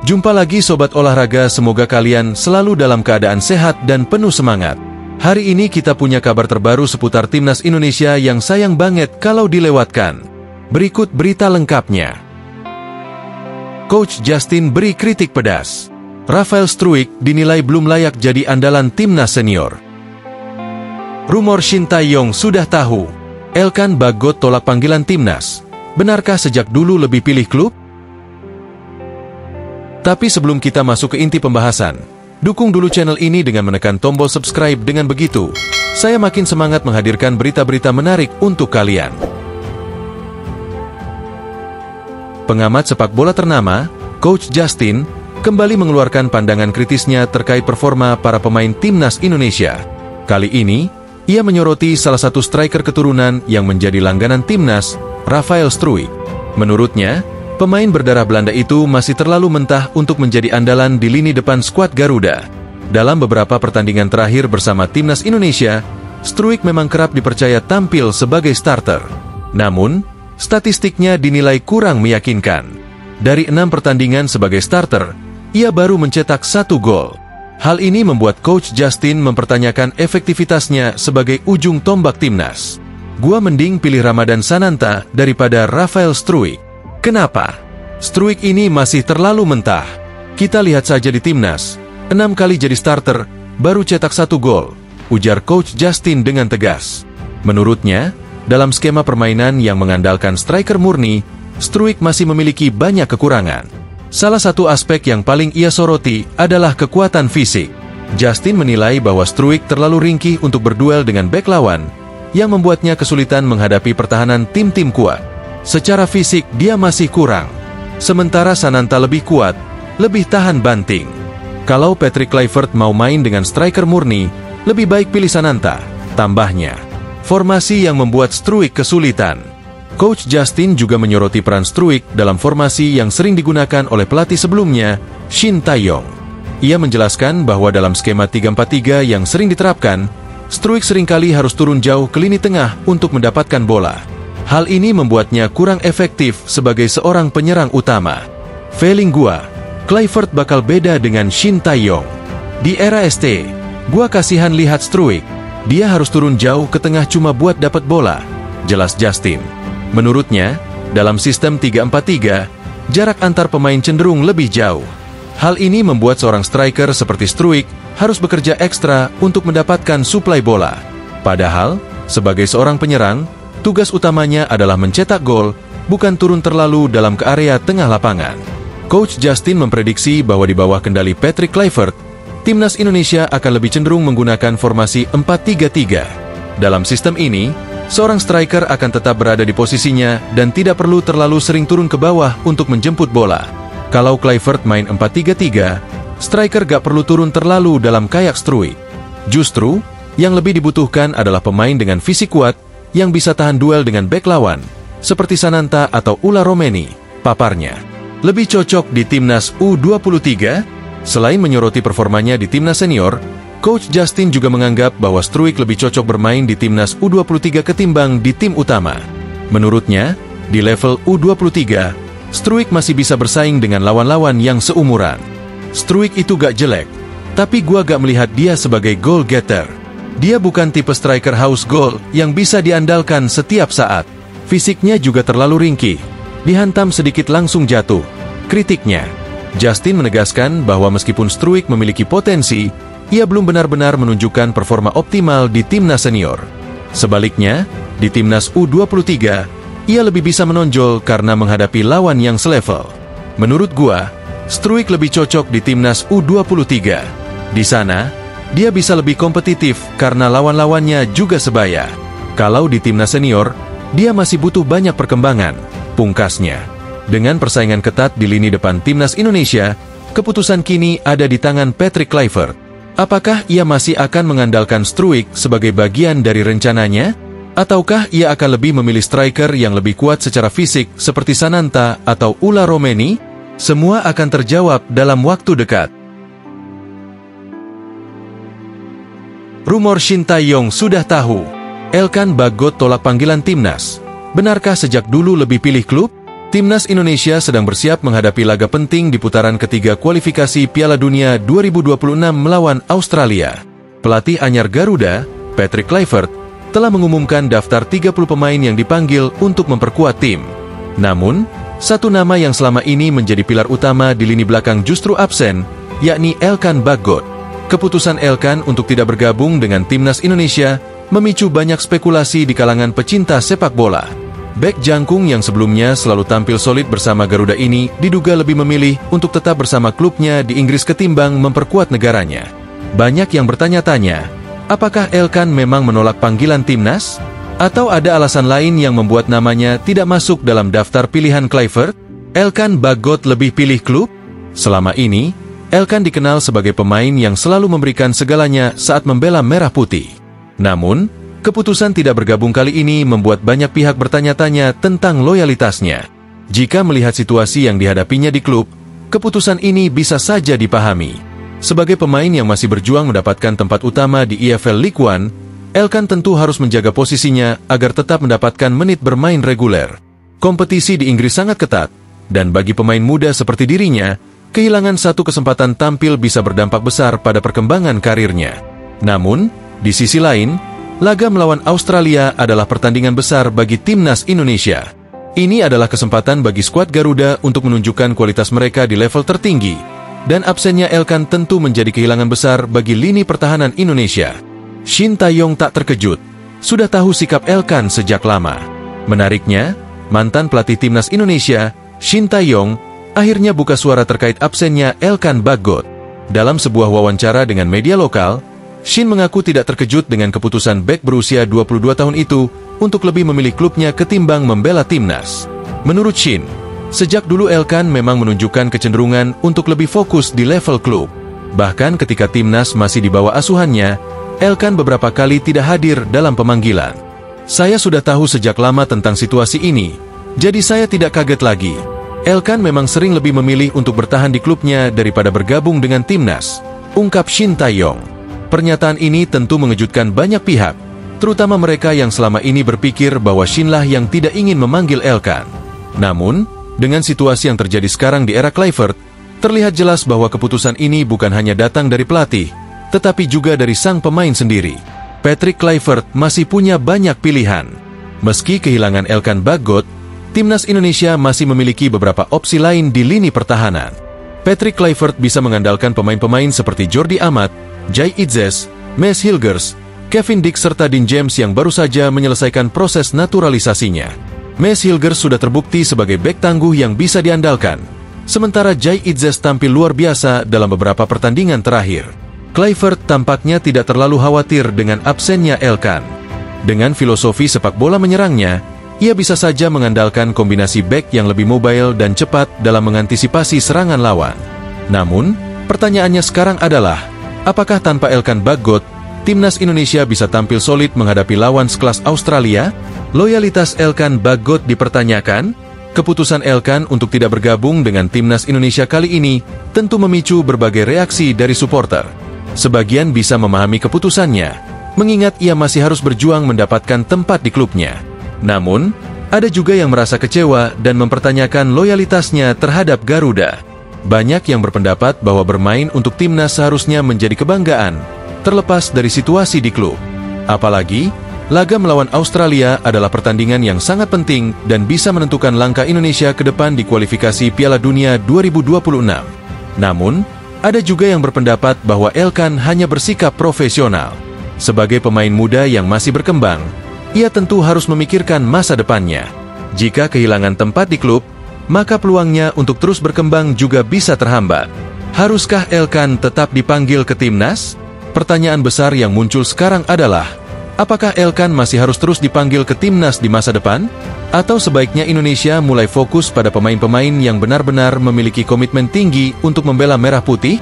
Jumpa lagi Sobat Olahraga, semoga kalian selalu dalam keadaan sehat dan penuh semangat. Hari ini kita punya kabar terbaru seputar Timnas Indonesia yang sayang banget kalau dilewatkan. Berikut berita lengkapnya. Coach Justin beri kritik pedas. Rafael Struijk dinilai belum layak jadi andalan Timnas senior. Rumor Shin Tae-yong sudah tahu. Elkan Bagot tolak panggilan Timnas. Benarkah sejak dulu lebih pilih klub? Tapi sebelum kita masuk ke inti pembahasan, dukung dulu channel ini dengan menekan tombol subscribe. Dengan begitu, saya makin semangat menghadirkan berita-berita menarik untuk kalian. Pengamat sepak bola ternama, Coach Justin, kembali mengeluarkan pandangan kritisnya terkait performa para pemain Timnas Indonesia. Kali ini, ia menyoroti salah satu striker keturunan yang menjadi langganan Timnas, Rafael Struijk. Menurutnya, pemain berdarah Belanda itu masih terlalu mentah untuk menjadi andalan di lini depan skuad Garuda. Dalam beberapa pertandingan terakhir bersama Timnas Indonesia, Struijk memang kerap dipercaya tampil sebagai starter. Namun, statistiknya dinilai kurang meyakinkan. Dari 6 pertandingan sebagai starter, ia baru mencetak 1 gol. Hal ini membuat Coach Justin mempertanyakan efektivitasnya sebagai ujung tombak Timnas. Gua mending pilih Ramadan Sananta daripada Rafael Struijk. Kenapa? Struijk ini masih terlalu mentah. Kita lihat saja di Timnas, 6 kali jadi starter, baru cetak 1 gol, ujar Coach Justin dengan tegas. Menurutnya, dalam skema permainan yang mengandalkan striker murni, Struijk masih memiliki banyak kekurangan. Salah satu aspek yang paling ia soroti adalah kekuatan fisik. Justin menilai bahwa Struijk terlalu ringkih untuk berduel dengan bek lawan, yang membuatnya kesulitan menghadapi pertahanan tim-tim kuat. Secara fisik dia masih kurang. Sementara Sananta lebih kuat, lebih tahan banting. Kalau Patrick Kluivert mau main dengan striker murni, lebih baik pilih Sananta, tambahnya. Formasi yang membuat Struijk kesulitan. Coach Justin juga menyoroti peran Struijk dalam formasi yang sering digunakan oleh pelatih sebelumnya, Shin Tae-yong. Ia menjelaskan bahwa dalam skema 3-4-3 yang sering diterapkan, Struijk seringkali harus turun jauh ke lini tengah untuk mendapatkan bola. Hal ini membuatnya kurang efektif sebagai seorang penyerang utama. Feeling gua, Kluivert bakal beda dengan Shin Tae-yong. Di era ST, gua kasihan lihat Struijk. Dia harus turun jauh ke tengah cuma buat dapat bola, jelas Justin. Menurutnya, dalam sistem 3-4-3, jarak antar pemain cenderung lebih jauh. Hal ini membuat seorang striker seperti Struijk harus bekerja ekstra untuk mendapatkan suplai bola. Padahal, sebagai seorang penyerang, tugas utamanya adalah mencetak gol, bukan turun terlalu dalam ke area tengah lapangan. Coach Justin memprediksi bahwa di bawah kendali Patrick Kluivert, Timnas Indonesia akan lebih cenderung menggunakan formasi 4-3-3. Dalam sistem ini, seorang striker akan tetap berada di posisinya dan tidak perlu terlalu sering turun ke bawah untuk menjemput bola. Kalau Kluivert main 4-3-3, striker gak perlu turun terlalu dalam kayak Struijk. Justru, yang lebih dibutuhkan adalah pemain dengan fisik kuat yang bisa tahan duel dengan bek lawan, seperti Sananta atau Ula Romeni, paparnya. Lebih cocok di Timnas U23? Selain menyoroti performanya di Timnas senior, Coach Justin juga menganggap bahwa Struijk lebih cocok bermain di Timnas U23 ketimbang di tim utama. Menurutnya, di level U23, Struijk masih bisa bersaing dengan lawan-lawan yang seumuran. Struijk itu gak jelek, tapi gua gak melihat dia sebagai goal getter. Dia bukan tipe striker house goal yang bisa diandalkan setiap saat. Fisiknya juga terlalu ringkih, dihantam sedikit langsung jatuh, kritiknya. Justin menegaskan bahwa meskipun Struijk memiliki potensi, ia belum benar-benar menunjukkan performa optimal di Timnas senior. Sebaliknya, di Timnas U23, ia lebih bisa menonjol karena menghadapi lawan yang selevel. Menurut gua, Struijk lebih cocok di Timnas U23. Di sana, dia bisa lebih kompetitif karena lawan-lawannya juga sebaya. Kalau di Timnas senior, dia masih butuh banyak perkembangan, pungkasnya. Dengan persaingan ketat di lini depan Timnas Indonesia, keputusan kini ada di tangan Patrick Kluivert. Apakah ia masih akan mengandalkan Struijk sebagai bagian dari rencananya? Ataukah ia akan lebih memilih striker yang lebih kuat secara fisik seperti Sananta atau Ula Romeni? Semua akan terjawab dalam waktu dekat. Rumor Shin Tae-yong sudah tahu. Elkan Bagot tolak panggilan Timnas. Benarkah sejak dulu lebih pilih klub? Timnas Indonesia sedang bersiap menghadapi laga penting di putaran ketiga kualifikasi Piala Dunia 2026 melawan Australia. Pelatih anyar Garuda, Patrick Kluivert, telah mengumumkan daftar 30 pemain yang dipanggil untuk memperkuat tim. Namun, satu nama yang selama ini menjadi pilar utama di lini belakang justru absen, yakni Elkan Baggott. Keputusan Elkan untuk tidak bergabung dengan Timnas Indonesia memicu banyak spekulasi di kalangan pecinta sepak bola. Bek jangkung yang sebelumnya selalu tampil solid bersama Garuda ini diduga lebih memilih untuk tetap bersama klubnya di Inggris ketimbang memperkuat negaranya. Banyak yang bertanya-tanya, apakah Elkan memang menolak panggilan timnas? Atau ada alasan lain yang membuat namanya tidak masuk dalam daftar pilihan Kluivert? Elkan Baggott lebih pilih klub? Selama ini, Elkan dikenal sebagai pemain yang selalu memberikan segalanya saat membela merah putih. Namun, keputusan tidak bergabung kali ini membuat banyak pihak bertanya-tanya tentang loyalitasnya. Jika melihat situasi yang dihadapinya di klub, keputusan ini bisa saja dipahami. Sebagai pemain yang masih berjuang mendapatkan tempat utama di EFL League One, Elkan tentu harus menjaga posisinya agar tetap mendapatkan menit bermain reguler. Kompetisi di Inggris sangat ketat, dan bagi pemain muda seperti dirinya, kehilangan satu kesempatan tampil bisa berdampak besar pada perkembangan karirnya. Namun, di sisi lain, laga melawan Australia adalah pertandingan besar bagi Timnas Indonesia. Ini adalah kesempatan bagi skuad Garuda untuk menunjukkan kualitas mereka di level tertinggi, dan absennya Elkan tentu menjadi kehilangan besar bagi lini pertahanan Indonesia. Shin Tae-yong tak terkejut, sudah tahu sikap Elkan sejak lama. Menariknya, mantan pelatih Timnas Indonesia, Shin Tae-yong, akhirnya buka suara terkait absennya Elkan Baggott. Dalam sebuah wawancara dengan media lokal, Shin mengaku tidak terkejut dengan keputusan bek berusia 22 tahun itu untuk lebih memilih klubnya ketimbang membela timnas. Menurut Shin, sejak dulu Elkan memang menunjukkan kecenderungan untuk lebih fokus di level klub. Bahkan ketika timnas masih di bawah asuhannya, Elkan beberapa kali tidak hadir dalam pemanggilan. Saya sudah tahu sejak lama tentang situasi ini, jadi saya tidak kaget lagi. Elkan memang sering lebih memilih untuk bertahan di klubnya daripada bergabung dengan timnas, ungkap Shin Tae-yong. Pernyataan ini tentu mengejutkan banyak pihak, terutama mereka yang selama ini berpikir bahwa Shin lah yang tidak ingin memanggil Elkan. Namun, dengan situasi yang terjadi sekarang di era Kluivert, terlihat jelas bahwa keputusan ini bukan hanya datang dari pelatih, tetapi juga dari sang pemain sendiri. Patrick Kluivert masih punya banyak pilihan. Meski kehilangan Elkan Baggott, Timnas Indonesia masih memiliki beberapa opsi lain di lini pertahanan. Patrick Kluivert bisa mengandalkan pemain-pemain seperti Jordi Amat, Jai Itzes, Maes Hilgers, Kevin Dix serta Dean James yang baru saja menyelesaikan proses naturalisasinya. Maes Hilgers sudah terbukti sebagai bek tangguh yang bisa diandalkan, sementara Jai Itzes tampil luar biasa dalam beberapa pertandingan terakhir. Kluivert tampaknya tidak terlalu khawatir dengan absennya Elkan. Dengan filosofi sepak bola menyerangnya, ia bisa saja mengandalkan kombinasi bek yang lebih mobile dan cepat dalam mengantisipasi serangan lawan. Namun, pertanyaannya sekarang adalah, apakah tanpa Elkan Baggott, Timnas Indonesia bisa tampil solid menghadapi lawan sekelas Australia? Loyalitas Elkan Baggott dipertanyakan. Keputusan Elkan untuk tidak bergabung dengan Timnas Indonesia kali ini tentu memicu berbagai reaksi dari supporter. Sebagian bisa memahami keputusannya, mengingat ia masih harus berjuang mendapatkan tempat di klubnya. Namun, ada juga yang merasa kecewa dan mempertanyakan loyalitasnya terhadap Garuda. Banyak yang berpendapat bahwa bermain untuk timnas seharusnya menjadi kebanggaan, terlepas dari situasi di klub. Apalagi, laga melawan Australia adalah pertandingan yang sangat penting dan bisa menentukan langkah Indonesia ke depan di kualifikasi Piala Dunia 2026. Namun, ada juga yang berpendapat bahwa Elkan hanya bersikap profesional. Sebagai pemain muda yang masih berkembang, ia tentu harus memikirkan masa depannya. Jika kehilangan tempat di klub, maka peluangnya untuk terus berkembang juga bisa terhambat. Haruskah Elkan tetap dipanggil ke timnas? Pertanyaan besar yang muncul sekarang adalah, apakah Elkan masih harus terus dipanggil ke timnas di masa depan? Atau sebaiknya Indonesia mulai fokus pada pemain-pemain yang benar-benar memiliki komitmen tinggi untuk membela merah putih?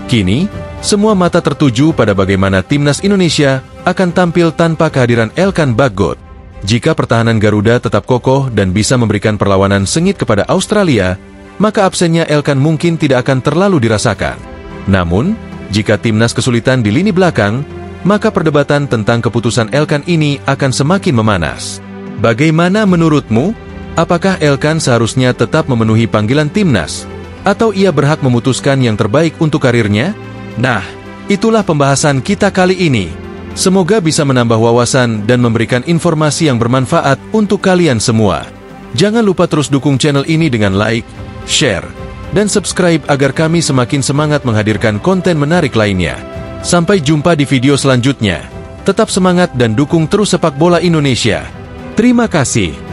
Kini, semua mata tertuju pada bagaimana timnas Indonesia akan tampil tanpa kehadiran Elkan Baggott. Jika pertahanan Garuda tetap kokoh dan bisa memberikan perlawanan sengit kepada Australia, maka absennya Elkan mungkin tidak akan terlalu dirasakan. Namun, jika timnas kesulitan di lini belakang, maka perdebatan tentang keputusan Elkan ini akan semakin memanas. Bagaimana menurutmu? Apakah Elkan seharusnya tetap memenuhi panggilan timnas? Atau ia berhak memutuskan yang terbaik untuk karirnya? Nah, itulah pembahasan kita kali ini. Semoga bisa menambah wawasan dan memberikan informasi yang bermanfaat untuk kalian semua. Jangan lupa terus dukung channel ini dengan like, share, dan subscribe agar kami semakin semangat menghadirkan konten menarik lainnya. Sampai jumpa di video selanjutnya. Tetap semangat dan dukung terus sepak bola Indonesia. Terima kasih.